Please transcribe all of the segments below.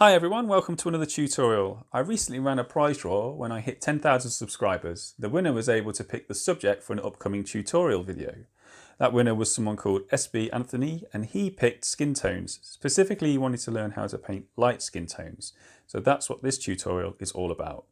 Hi everyone, welcome to another tutorial. I recently ran a prize draw when I hit 10,000 subscribers. The winner was able to pick the subject for an upcoming tutorial video. That winner was someone called SB Anthony, and he picked skin tones. Specifically, he wanted to learn how to paint light skin tones. So that's what this tutorial is all about.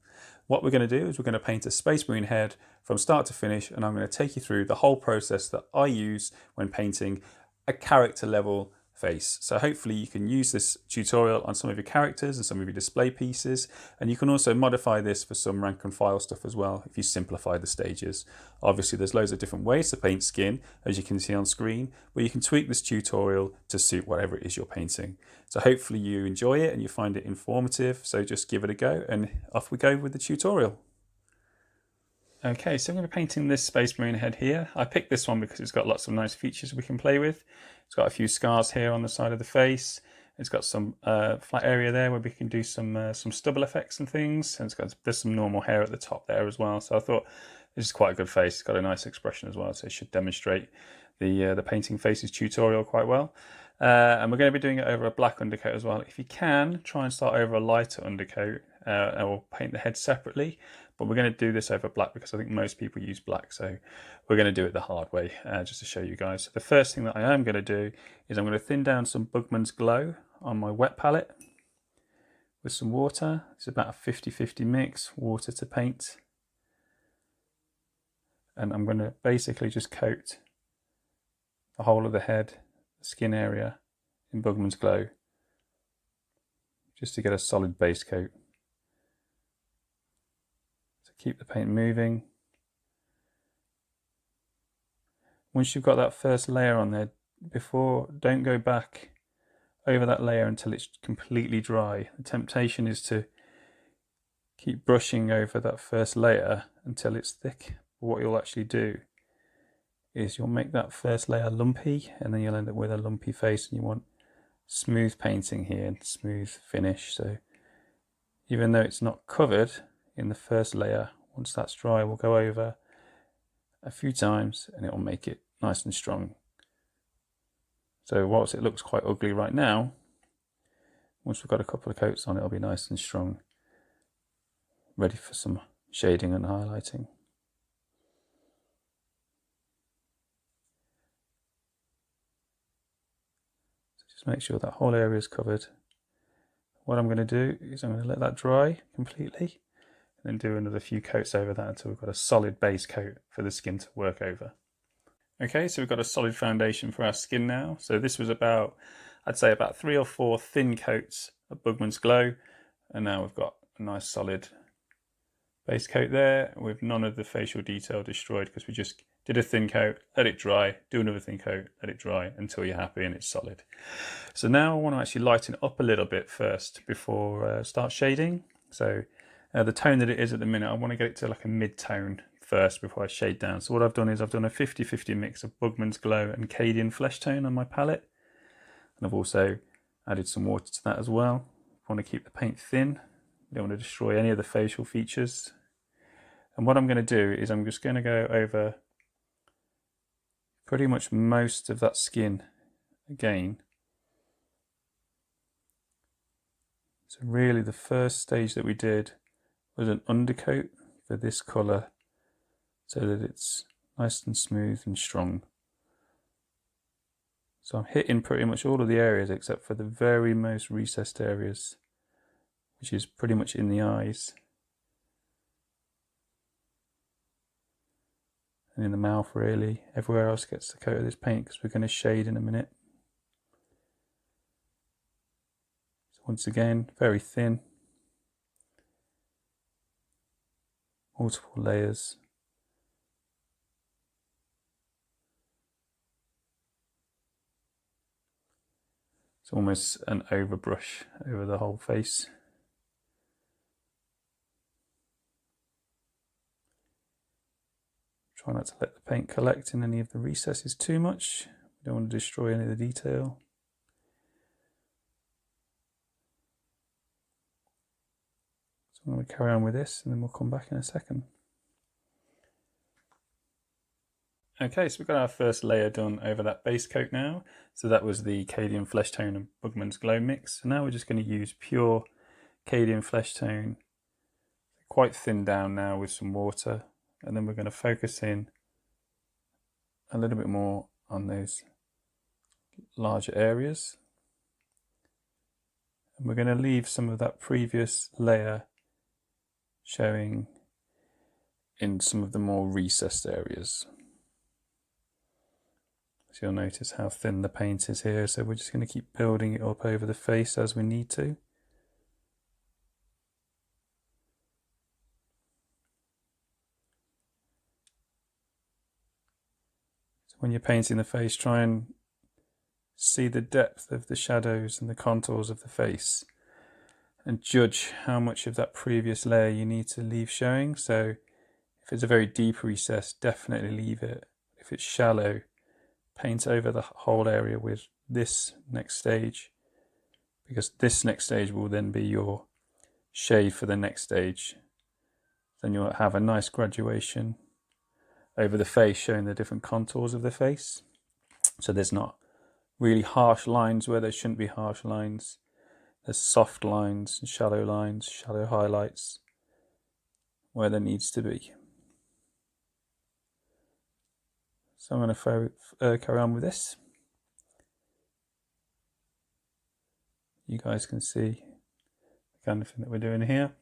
What we're going to do is we're going to paint a Space Marine head from start to finish, and I'm going to take you through the whole process that I use when painting a character level face. So hopefully you can use this tutorial on some of your characters and some of your display pieces, and you can also modify this for some rank and file stuff as well if you simplify the stages. Obviously there's loads of different ways to paint skin, as you can see on screen, but you can tweak this tutorial to suit whatever it is you're painting. So hopefully you enjoy it and you find it informative, so just give it a go and off we go with the tutorial. Okay, so I'm going to be painting this Space Marine head here. I picked this one because it's got lots of nice features we can play with. It's got a few scars here on the side of the face. It's got some flat area there where we can do some stubble effects and things. And there's some normal hair at the top there as well. So I thought this is quite a good face. It's got a nice expression as well, so it should demonstrate the painting faces tutorial quite well. And we're going to be doing it over a black undercoat as well. If you can, try and start over a lighter undercoat and we'll paint the head separately. But we're going to do this over black because I think most people use black. So we're going to do it the hard way just to show you guys. So the first thing that I am going to do is I'm going to thin down some Bugman's Glow on my wet palette with some water. It's about a 50-50 mix, water to paint. And I'm going to basically just coat the whole of the head, the skin area in Bugman's Glow, just to get a solid base coat. So keep the paint moving. Once you've got that first layer on there, don't go back over that layer until it's completely dry. The temptation is to keep brushing over that first layer until it's thick. But what you'll actually do is you'll make that first layer lumpy, and then you'll end up with a lumpy face, and you want smooth painting here and smooth finish. So even though it's not covered in the first layer, once that's dry we'll go over a few times and it will make it nice and strong. So whilst it looks quite ugly right now, once we've got a couple of coats on, it'll be nice and strong, ready for some shading and highlighting. So just make sure that whole area is covered. What I'm going to do is I'm going to let that dry completely and then do another few coats over that until we've got a solid base coat for the skin to work over. Okay, so we've got a solid foundation for our skin now. So this was about, I'd say about 3 or 4 thin coats of Bugman's Glow, and now we've got a nice solid base coat there with none of the facial detail destroyed because we just did a thin coat, let it dry, do another thin coat, let it dry until you're happy and it's solid. So now I want to actually lighten it up a little bit first before start shading. So the tone that it is at the minute, I want to get it to like a mid-tone first before I shade down. So what I've done is I've done a 50-50 mix of Bugman's Glow and Cadian Flesh Tone on my palette. And I've also added some water to that as well. I want to keep the paint thin. I don't want to destroy any of the facial features. And what I'm going to do is I'm just going to go over pretty much most of that skin again. So really the first stage that we did was an undercoat for this colour so that it's nice and smooth and strong. So I'm hitting pretty much all of the areas except for the very most recessed areas, which is pretty much in the eyes and in the mouth really. Everywhere else gets the coat of this paint because we're going to shade in a minute. So once again, very thin. Multiple layers. It's almost an overbrush over the whole face. Try not to let the paint collect in any of the recesses too much. We don't want to destroy any of the detail. So I'm going to carry on with this and then we'll come back in a second. Okay, so we've got our first layer done over that base coat now. So that was the Cadian Flesh Tone and Bugman's Glow mix. So now we're just going to use pure Cadian Flesh Tone, quite thin down now with some water. And then we're going to focus in a little bit more on those larger areas. And we're going to leave some of that previous layer showing in some of the more recessed areas. So you'll notice how thin the paint is here, so we're just going to keep building it up over the face as we need to. So when you're painting the face, try and see the depth of the shadows and the contours of the face and judge how much of that previous layer you need to leave showing. So if it's a very deep recess, definitely leave it. If it's shallow, paint over the whole area with this next stage, because this next stage will then be your shade for the next stage. Then you'll have a nice graduation over the face showing the different contours of the face. So there's not really harsh lines where there shouldn't be harsh lines. There's soft lines, shallow highlights where there needs to be. So I'm going to carry on with this. You guys can see the kind of thing that we're doing here.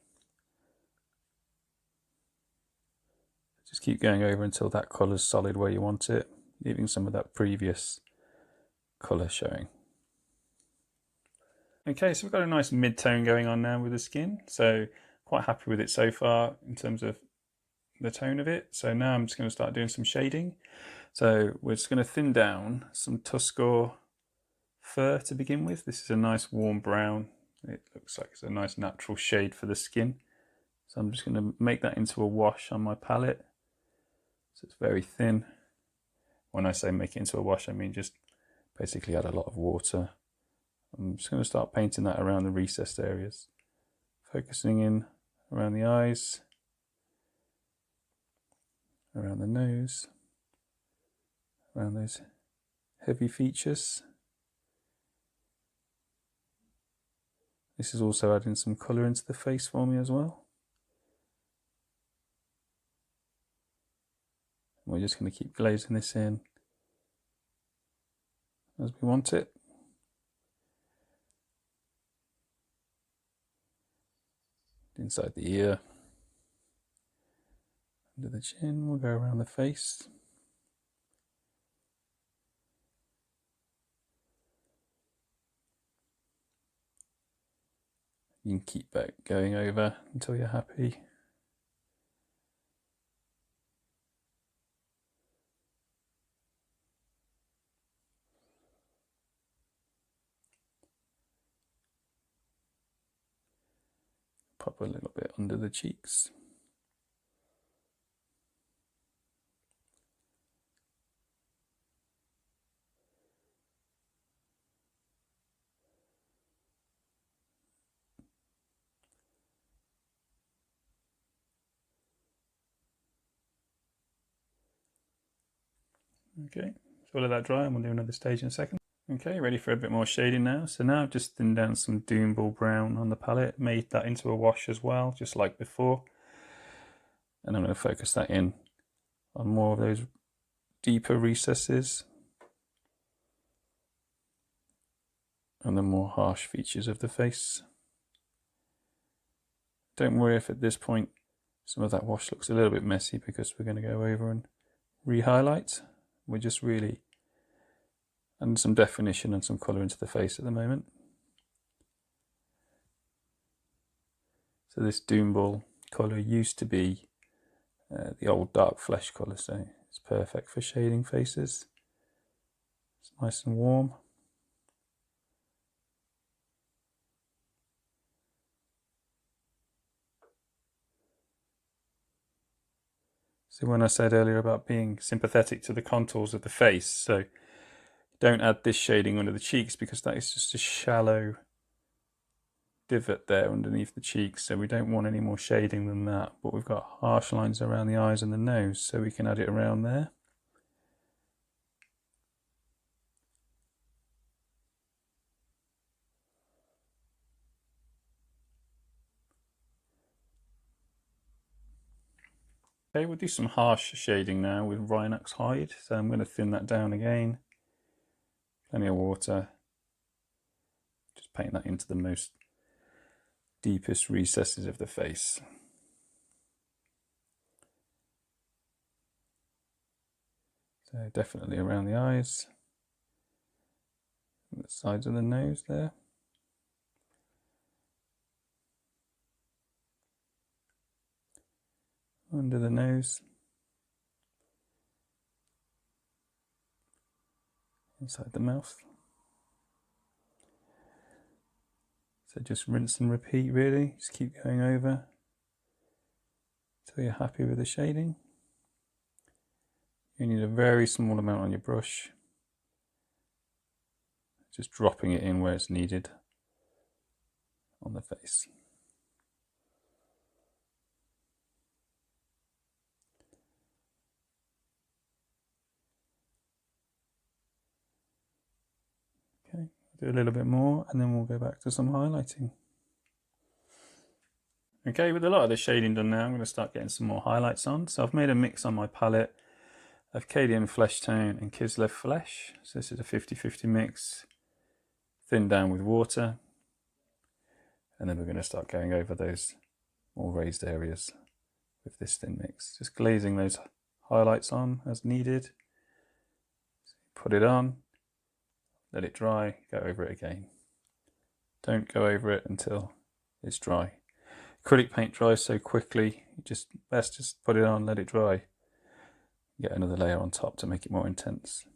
Just keep going over until that colour's solid where you want it, leaving some of that previous colour showing. Okay, so we've got a nice mid-tone going on now with the skin, so quite happy with it so far in terms of the tone of it. So now I'm just going to start doing some shading. So we're just going to thin down some Tuscarora fur to begin with. This is a nice warm brown. It looks like it's a nice natural shade for the skin. So I'm just going to make that into a wash on my palette. So it's very thin. When I say make it into a wash, I mean just basically add a lot of water. I'm just going to start painting that around the recessed areas, focusing in around the eyes, around the nose, around those heavy features. This is also adding some colour into the face for me as well. We're just going to keep glazing this in as we want it. Inside the ear, under the chin, we'll go around the face. You can keep going over until you're happy. Pop a little bit under the cheeks. Okay, so we'll let that dry and we'll do another stage in a second. Okay, ready for a bit more shading now. So now I've just thinned down some Doomball Brown on the palette, made that into a wash as well, just like before. And I'm going to focus that in on more of those deeper recesses and the more harsh features of the face. Don't worry if at this point some of that wash looks a little bit messy, because we're going to go over and re-highlight. We're just really adding some definition and some colour into the face at the moment. So this Doomball colour used to be the old dark flesh colour, so it's perfect for shading faces. It's nice and warm. So when I said earlier about being sympathetic to the contours of the face, so don't add this shading under the cheeks, because that is just a shallow divot there underneath the cheeks, so we don't want any more shading than that. But we've got harsh lines around the eyes and the nose, so we can add it around there. Okay, we'll do some harsh shading now with Rhinox Hide. So I'm going to thin that down again. Plenty of water. Just paint that into the most deepest recesses of the face. So definitely around the eyes, the sides of the nose there. Under the nose. Inside the mouth. So just rinse and repeat really, just keep going over until you're happy with the shading. You need a very small amount on your brush, just dropping it in where it's needed on the face. Okay, do a little bit more and then we'll go back to some highlighting. Okay, with a lot of the shading done now, I'm going to start getting some more highlights on. So I've made a mix on my palette of Cadian Flesh Tone and Kislev Flesh. So this is a 50-50 mix, thinned down with water. And then we're going to start going over those more raised areas with this thin mix. Just glazing those highlights on as needed. Put it on, let it dry, go over it again. Don't go over it until it's dry. Acrylic paint dries so quickly, best just put it on, let it dry. Get another layer on top to make it more intense.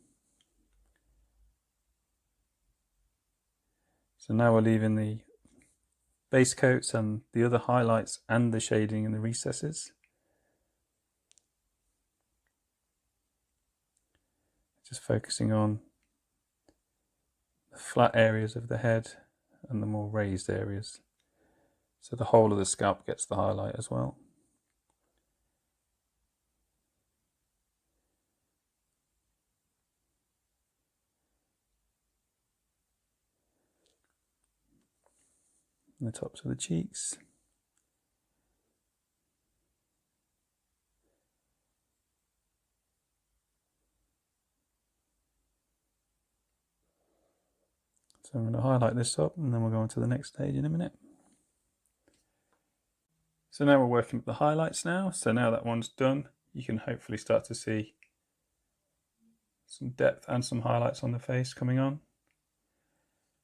So now we're leaving the base coats and the other highlights and the shading in the recesses. Just focusing on the flat areas of the head and the more raised areas. So the whole of the scalp gets the highlight as well. And the tops of the cheeks. So I'm going to highlight this up and then we'll go on to the next stage in a minute. So now we're working with the highlights now. So now that one's done, you can hopefully start to see some depth and some highlights on the face coming on.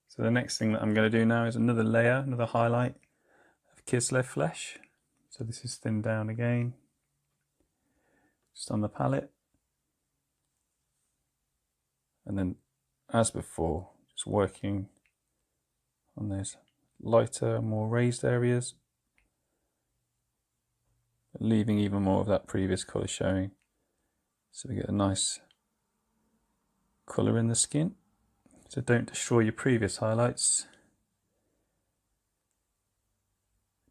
So the next thing that I'm going to do now is another layer, another highlight of Kislev Flesh. So this is thinned down again, just on the palette. And then as before, just working on those lighter, more raised areas, but leaving even more of that previous colour showing, so we get a nice colour in the skin. So don't destroy your previous highlights,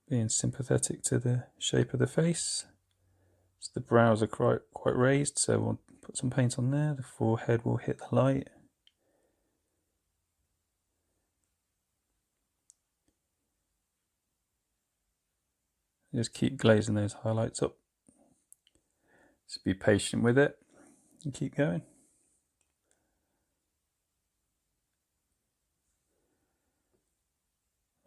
being sympathetic to the shape of the face. So the brows are quite raised, so we'll put some paint on there. The forehead will hit the light. Just keep glazing those highlights up. Just be patient with it and keep going.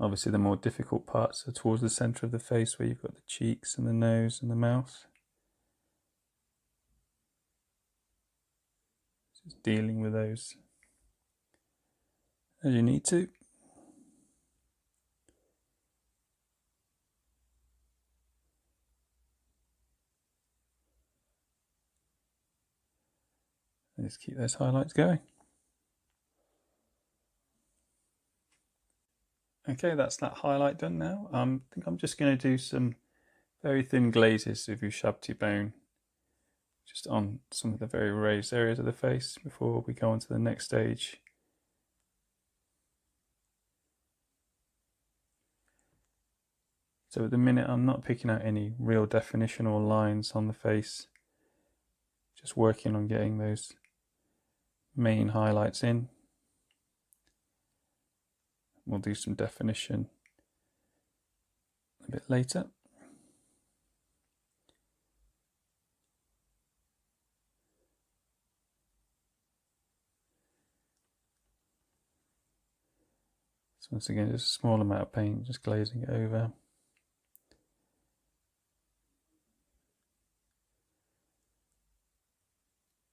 Obviously the more difficult parts are towards the centre of the face, where you've got the cheeks and the nose and the mouth. Just dealing with those as you need to. And just keep those highlights going. Okay, that's that highlight done now. I think I'm just going to do some very thin glazes of Ushabti bone just on some of the very raised areas of the face before we go on to the next stage. So at the minute I'm not picking out any real definition or lines on the face, just working on getting those main highlights in. We'll do some definition a bit later. So once again, just a small amount of paint, just glazing it over.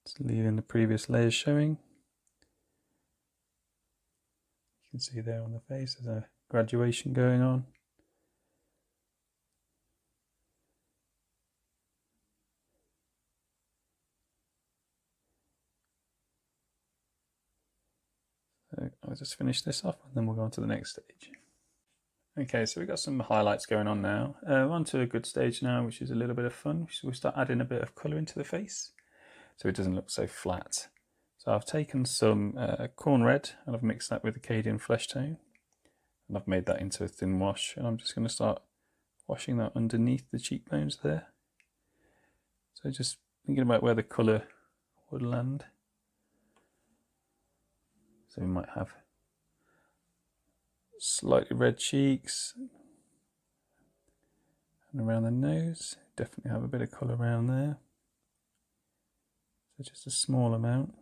Just leaving the previous layers showing. You can see there on the face there's a graduation going on. So I'll just finish this off and then we'll go on to the next stage. Okay, so we've got some highlights going on now. We're on to a good stage now, which is a little bit of fun. So we'll start adding a bit of colour into the face so it doesn't look so flat. So I've taken some corn red and I've mixed that with Acadian flesh tone. And I've made that into a thin wash, and I'm just going to start washing that underneath the cheekbones there. So just thinking about where the colour would land. So we might have slightly red cheeks, and around the nose, definitely have a bit of colour around there. So just a small amount.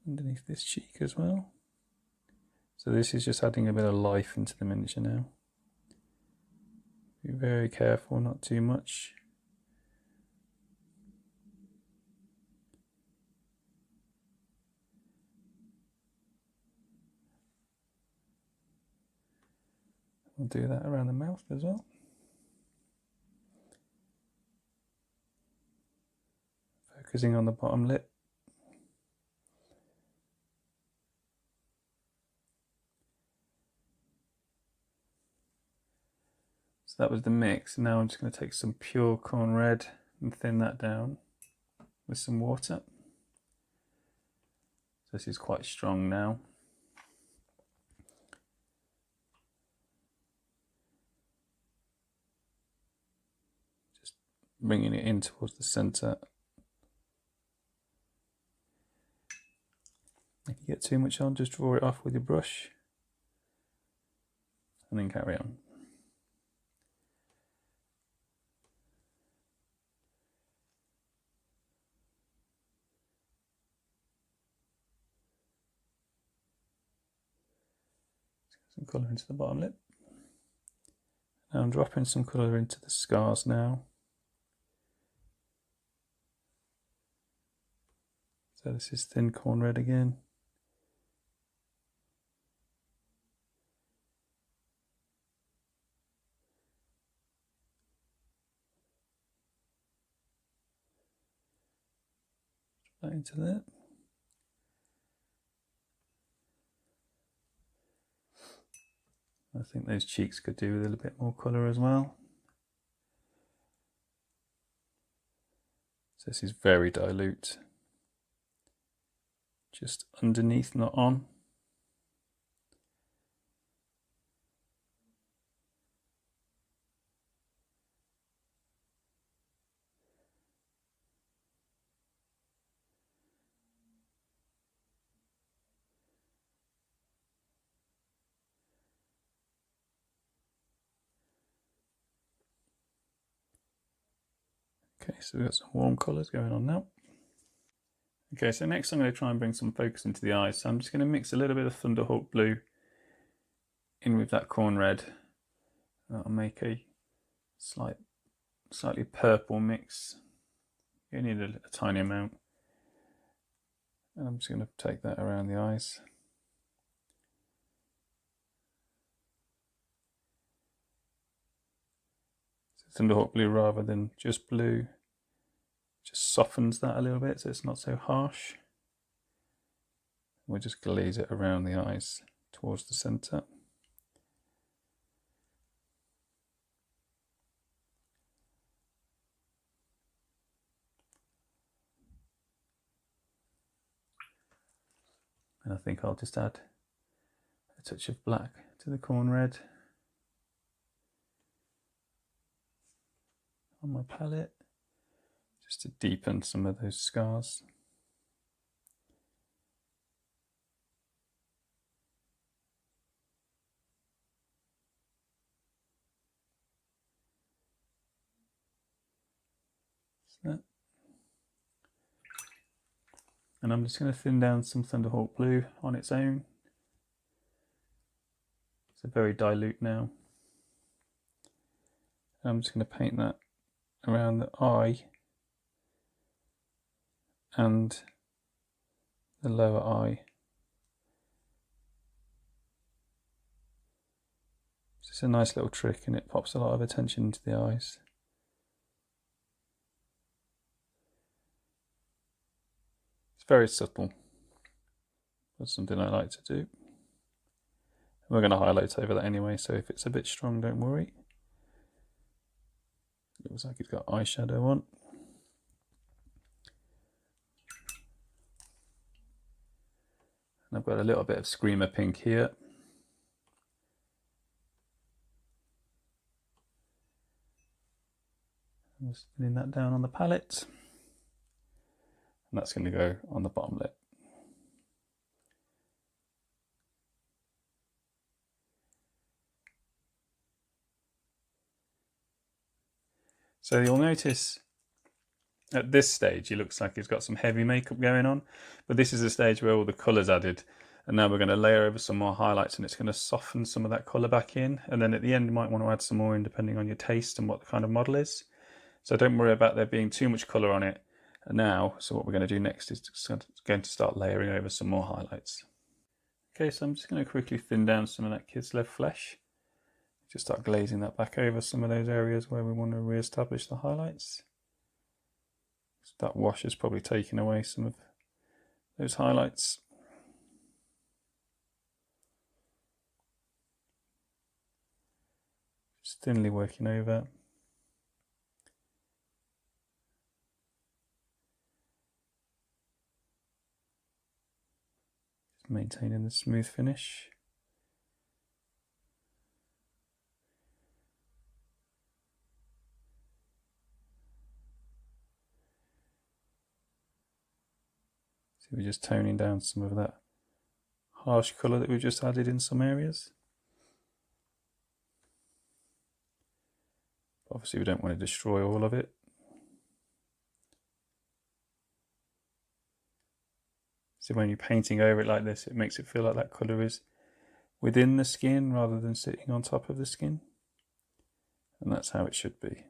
Underneath this cheek as well. So this is just adding a bit of life into the miniature now. Be very careful, not too much. We'll do that around the mouth as well. Focusing on the bottom lip. So that was the mix. Now I'm just going to take some pure corn red and thin that down with some water. So this is quite strong now. Just bringing it in towards the centre. If you get too much on, just draw it off with your brush and then carry on. Some colour into the bottom lip. Now I'm dropping some colour into the scars now. So this is thin corn red again. Drop that into there. I think those cheeks could do with a little bit more colour as well. So this is very dilute. Just underneath, not on. Okay, so we've got some warm colours going on now. Okay, so next I'm going to try and bring some focus into the eyes. So I'm just going to mix a little bit of Thunderhawk blue in with that corn red. That'll make a slightly purple mix. You need a tiny amount. And I'm just going to take that around the eyes. So Thunderhawk blue rather than just blue. Just softens that a little bit so it's not so harsh. We'll just glaze it around the eyes towards the centre. And I think I'll just add a touch of black to the corn red on my palette, just to deepen some of those scars. So And I'm just going to thin down some Thunderhawk blue on its own. It's very dilute now. And I'm just going to paint that around the eye and the lower eye. It's just a nice little trick, and it pops a lot of attention into the eyes. It's very subtle. That's something I like to do. We're going to highlight over that anyway, so if it's a bit strong, don't worry. Looks like it's got eyeshadow on. And I've got a little bit of Screamer Pink here. I'm just putting that down on the palette. And that's going to go on the bottom lip. So you'll notice at this stage, it looks like it's got some heavy makeup going on, but this is the stage where all the colour's added. And now we're going to layer over some more highlights, and it's going to soften some of that colour back in. And then at the end, you might want to add some more in depending on your taste and what the kind of model is. So don't worry about there being too much colour on it now. So what we're going to do next is going to start layering over some more highlights. Okay, so I'm just going to quickly thin down some of that Kids Love Flesh. Just start glazing that back over some of those areas where we want to re-establish the highlights. So that wash has probably taken away some of those highlights. Just thinly working over. Just maintaining the smooth finish. We're just toning down some of that harsh colour that we've just added in some areas. Obviously we don't want to destroy all of it. So when you're painting over it like this, it makes it feel like that colour is within the skin rather than sitting on top of the skin. And that's how it should be.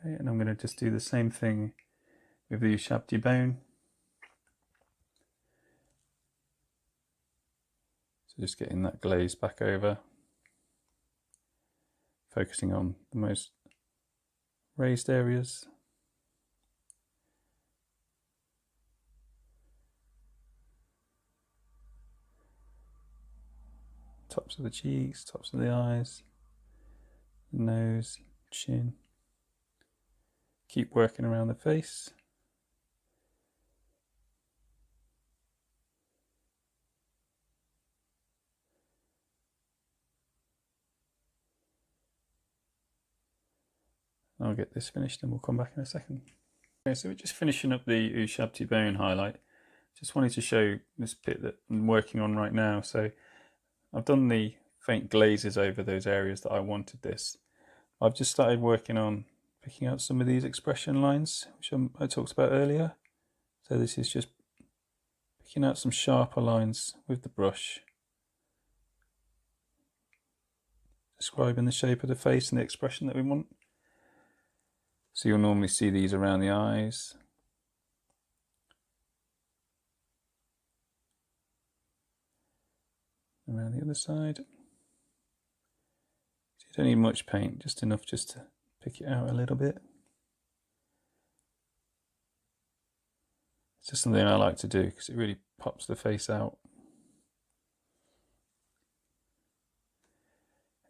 Okay, and I'm going to just do the same thing with the Ushabti bone. So just getting that glaze back over, focusing on the most raised areas. Tops of the cheeks, tops of the eyes, the nose, chin. Keep working around the face. I'll get this finished and we'll come back in a second. Okay, so we're just finishing up the Ushabti bone highlight. Just wanted to show this bit that I'm working on right now. So I've done the faint glazes over those areas that I wanted this. I've just started working on picking out some of these expression lines, which I talked about earlier. So this is just picking out some sharper lines with the brush, describing the shape of the face and the expression that we want. So you'll normally see these around the eyes. Around the other side. So you don't need much paint, just enough just to pick it out a little bit. It's just something I like to do because it really pops the face out.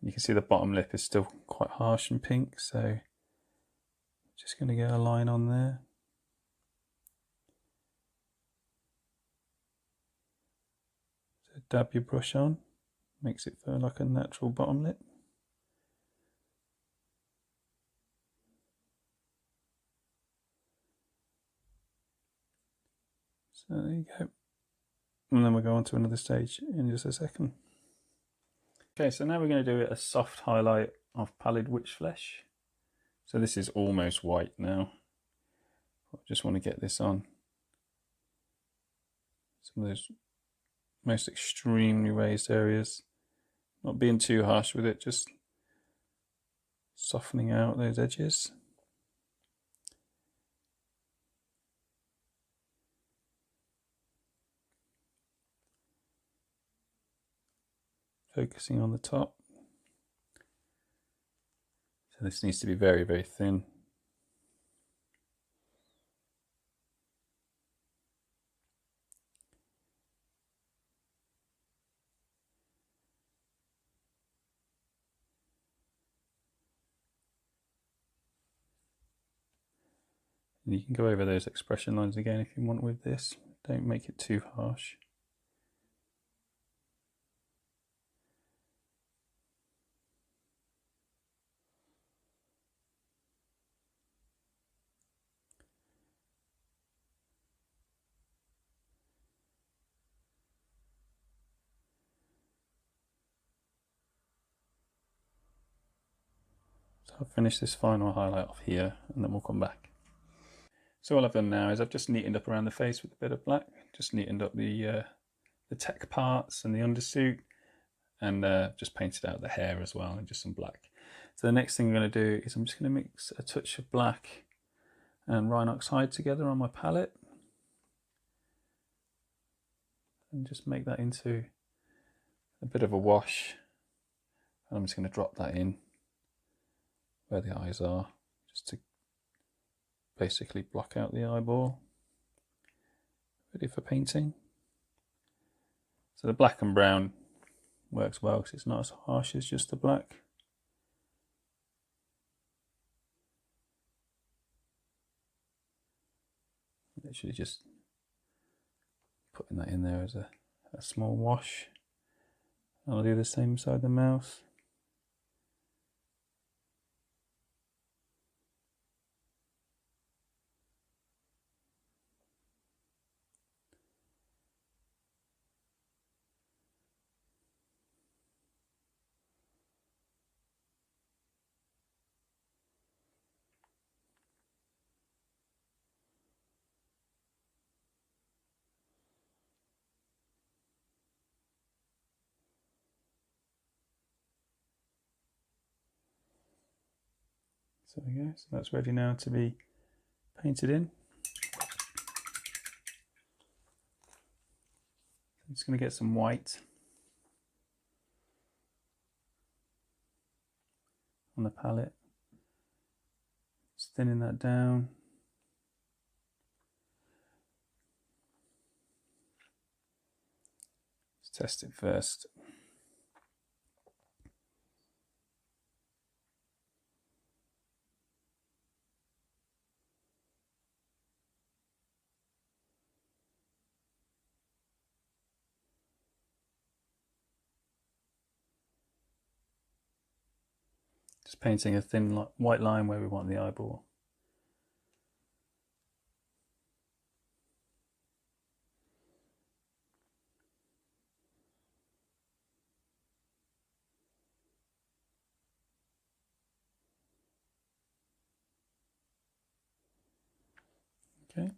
You can see the bottom lip is still quite harsh and pink, so just going to get a line on there. So dab your brush on, makes it feel like a natural bottom lip. So there you go. And then we'll go on to another stage in just a second. Okay, so now we're going to do a soft highlight of pallid witch flesh. So this is almost white now. I just want to get this on some of those most extremely raised areas. Not being too harsh with it, just softening out those edges. Focusing on the top. So this needs to be very, very thin. And you can go over those expression lines again if you want with this. Don't make it too harsh. So I'll finish this final highlight off here and then we'll come back. So all I've done now is I've just neatened up around the face with a bit of black, just neatened up the tech parts and the undersuit, and just painted out the hair as well and just some black. So the next thing I'm going to do is I'm just going to mix a touch of black and Rhinox hide together on my palette and just make that into a bit of a wash. And I'm just going to drop that in where the eyes are, just to basically block out the eyeball. Ready for painting. So the black and brown works well because it's not as harsh as just the black. Literally just putting that in there as a small wash. I'll do the same side the mouth. So there we go, so that's ready now to be painted in. I'm just going to get some white on the palette, just thinning that down. Let's test it first. Just painting a thin white line where we want the eyeball. Okay.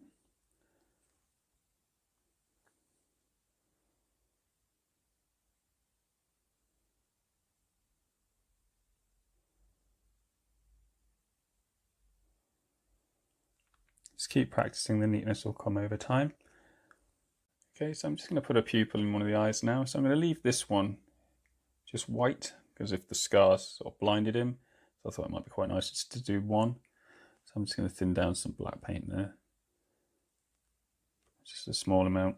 Just keep practicing, the neatness will come over time. Okay, so I'm just going to put a pupil in one of the eyes now. So I'm going to leave this one just white, because if the scars sort of blinded him, so I thought it might be quite nice just to do one. So I'm just going to thin down some black paint there. Just a small amount.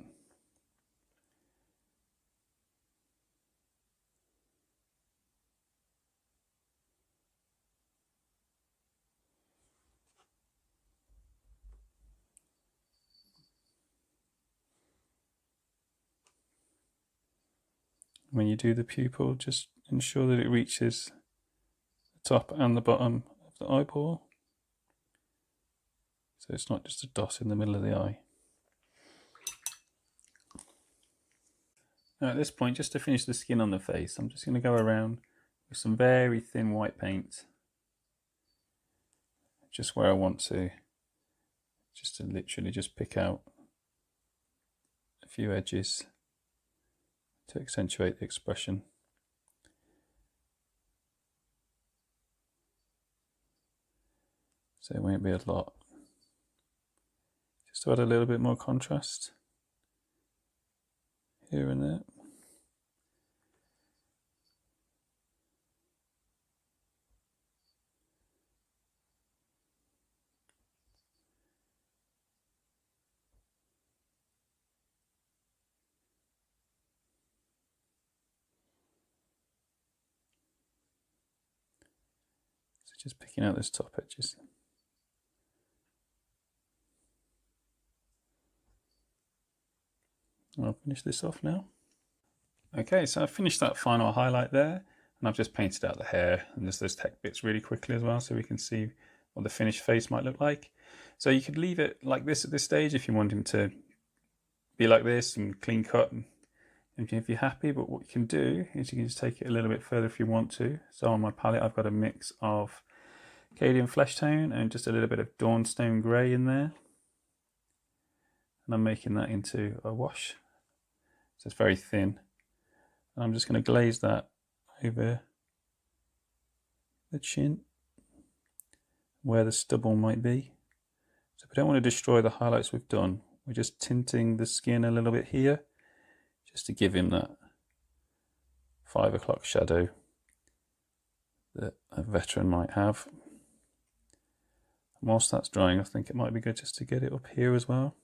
When you do the pupil, just ensure that it reaches the top and the bottom of the eyeball. So it's not just a dot in the middle of the eye. Now at this point, just to finish the skin on the face, I'm just going to go around with some very thin white paint, just where I want to, just to literally just pick out a few edges to accentuate the expression. So it won't be a lot, just to add a little bit more contrast here and there. So just picking out those top edges. I'll finish this off now. Okay, so I've finished that final highlight there, and I've just painted out the hair and just those tech bits really quickly as well, so we can see what the finished face might look like. So you could leave it like this at this stage if you want him to be like this and clean cut, and if you're happy. But what you can do is you can just take it a little bit further if you want to. So on my palette I've got a mix of Cadian Flesh Tone and just a little bit of Dawnstone Grey in there, and I'm making that into a wash. So it's very thin. And I'm just going to glaze that over the chin where the stubble might be. So we don't want to destroy the highlights we've done. We're just tinting the skin a little bit here, just to give him that 5 o'clock shadow that a veteran might have. And whilst that's drying, I think it might be good just to get it up here as well,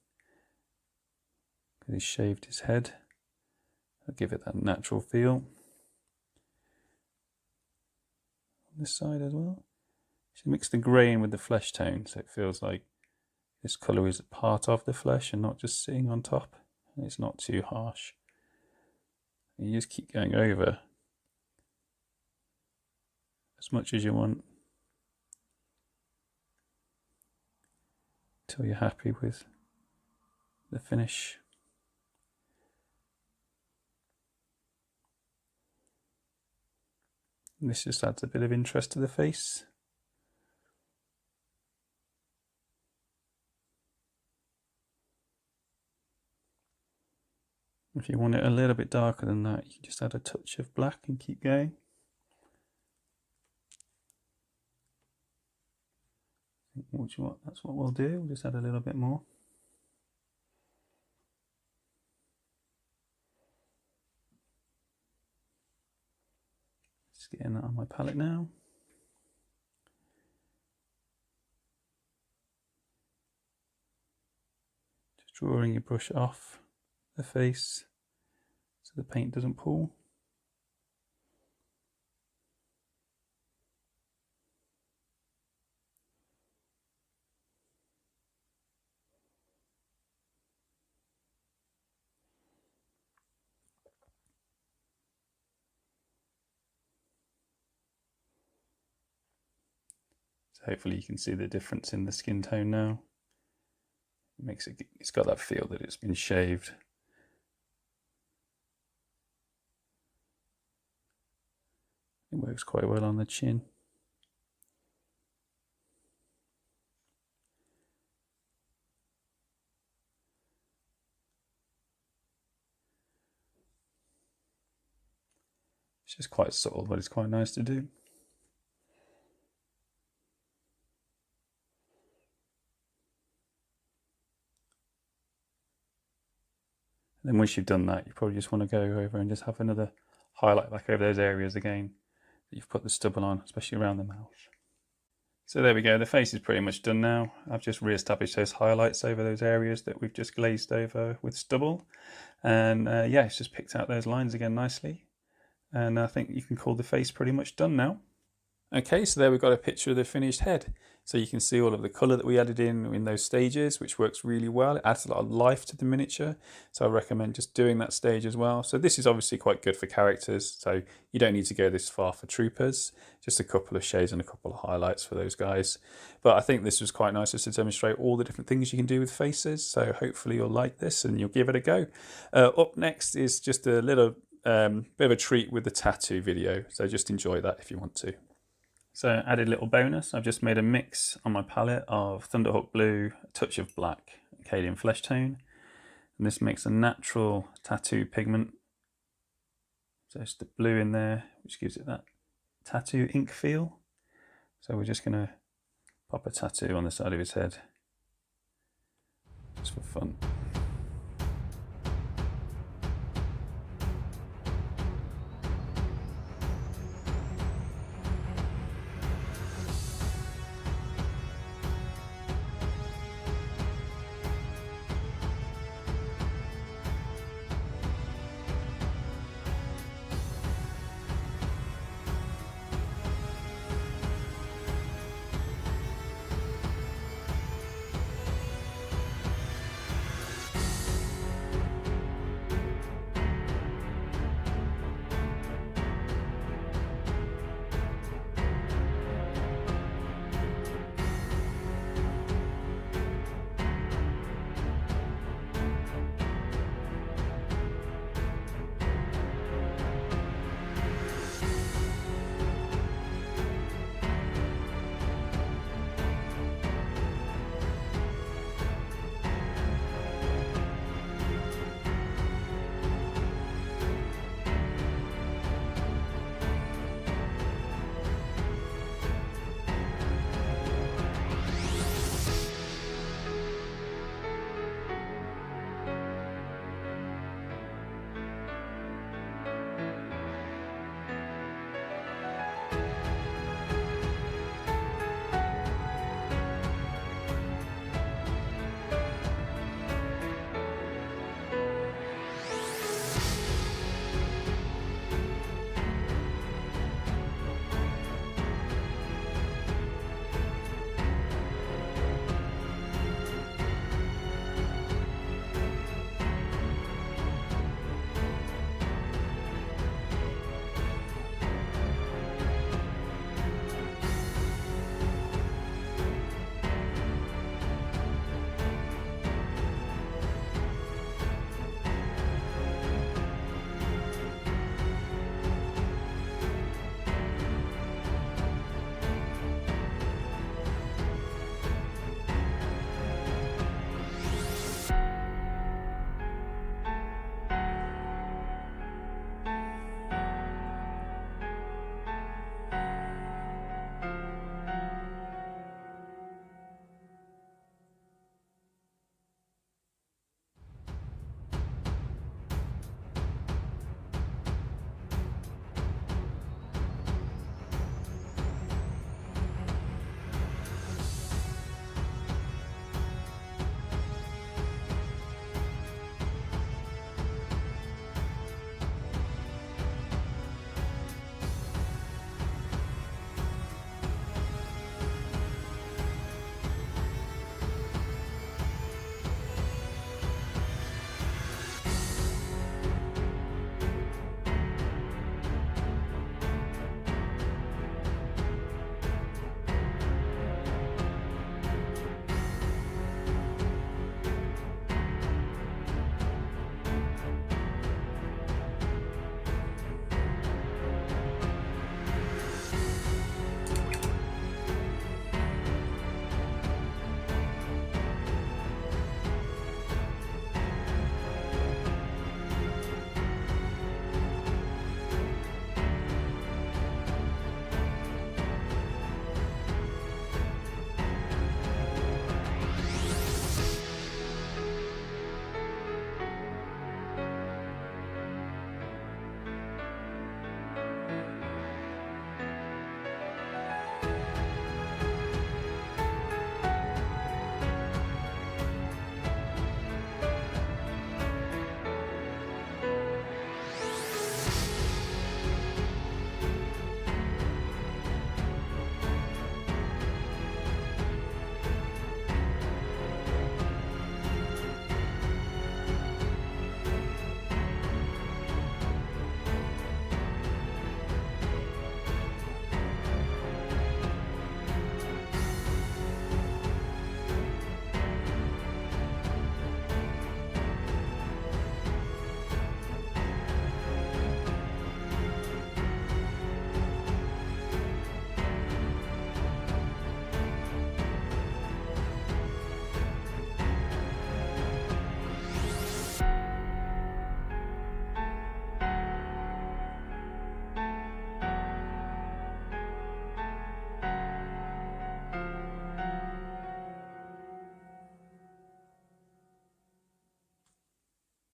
because he's shaved his head. I'll give it that natural feel. On this side as well. So mix the grey in with the flesh tone, so it feels like this colour is part of the flesh and not just sitting on top. And it's not too harsh. And you just keep going over as much as you want until you're happy with the finish. And this just adds a bit of interest to the face. If you want it a little bit darker than that, you can just add a touch of black and keep going. That's what we'll do. We'll just add a little bit more. Just getting that on my palette now. Just drawing your brush off the face so the paint doesn't pool. So hopefully you can see the difference in the skin tone now. It's got that feel that it's been shaved. It works quite well on the chin. It's just quite subtle, but it's quite nice to do. And then once you've done that, you probably just want to go over and just have another highlight back over those areas again that you've put the stubble on, especially around the mouth. So there we go, the face is pretty much done now. I've just re-established those highlights over those areas that we've just glazed over with stubble. And yeah, it's just picked out those lines again nicely. And I think you can call the face pretty much done now. Okay, so there we've got a picture of the finished head. So you can see all of the colour that we added in those stages, which works really well. It adds a lot of life to the miniature. So I recommend just doing that stage as well. So this is obviously quite good for characters. So you don't need to go this far for troopers. Just a couple of shades and a couple of highlights for those guys. But I think this was quite nice just to demonstrate all the different things you can do with faces. So hopefully you'll like this and you'll give it a go. Up next is just a little bit of a treat with the tattoo video. So just enjoy that if you want to. So added a little bonus, I've just made a mix on my palette of Thunderhawk Blue, a touch of black, Acadian Flesh Tone, and this makes a natural tattoo pigment. So it's the blue in there, which gives it that tattoo ink feel. So we're just going to pop a tattoo on the side of his head, just for fun.